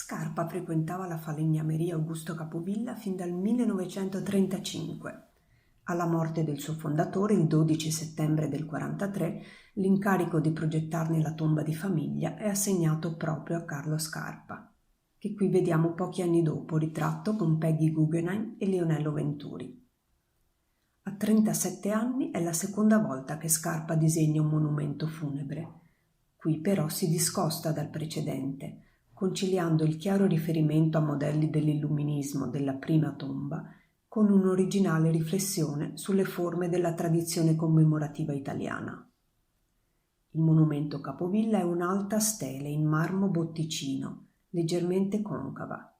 Scarpa frequentava la falegnameria Augusto Capovilla fin dal 1935. Alla morte del suo fondatore, il 12 settembre del 43, l'incarico di progettarne la tomba di famiglia è assegnato proprio a Carlo Scarpa, che qui vediamo pochi anni dopo ritratto con Peggy Guggenheim e Leonello Venturi. A 37 anni è la seconda volta che Scarpa disegna un monumento funebre. Qui però si discosta dal precedente, conciliando il chiaro riferimento a modelli dell'illuminismo della prima tomba con un'originale riflessione sulle forme della tradizione commemorativa italiana. Il monumento Capovilla è un'alta stele in marmo botticino, leggermente concava.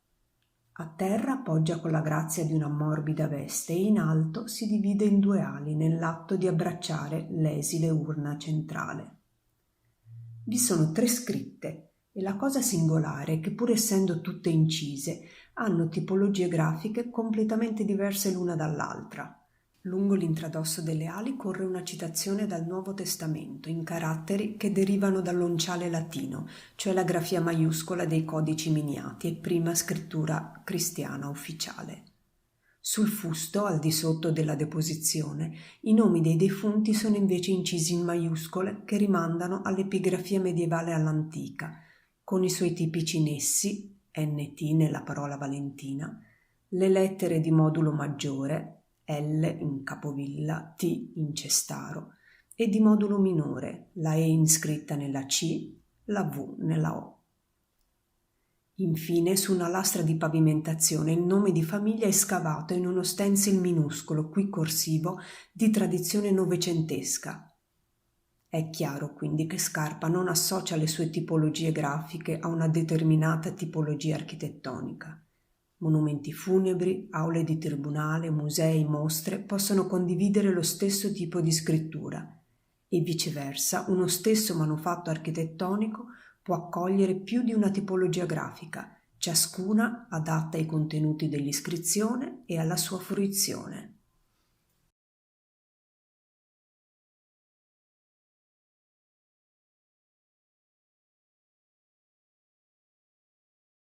A terra appoggia con la grazia di una morbida veste e in alto si divide in due ali nell'atto di abbracciare l'esile urna centrale. Vi sono 3 scritte e la cosa singolare è che, pur essendo tutte incise, hanno tipologie grafiche completamente diverse l'una dall'altra. Lungo l'intradosso delle ali corre una citazione dal Nuovo Testamento in caratteri che derivano dall'onciale latino, cioè la grafia maiuscola dei codici miniati e prima scrittura cristiana ufficiale. Sul fusto, al di sotto della deposizione, i nomi dei defunti sono invece incisi in maiuscole che rimandano all'epigrafia medievale all'antica, con i suoi tipici nessi, NT nella parola Valentina, le lettere di modulo maggiore, L in Capovilla, T in Cestaro, e di modulo minore, la E inscritta nella C, la V nella O. Infine, su una lastra di pavimentazione, il nome di famiglia è scavato in uno stencil minuscolo, qui corsivo, di tradizione novecentesca. È chiaro quindi che Scarpa non associa le sue tipologie grafiche a una determinata tipologia architettonica. Monumenti funebri, aule di tribunale, musei, mostre possono condividere lo stesso tipo di scrittura e viceversa uno stesso manufatto architettonico può accogliere più di una tipologia grafica, ciascuna adatta ai contenuti dell'iscrizione e alla sua fruizione.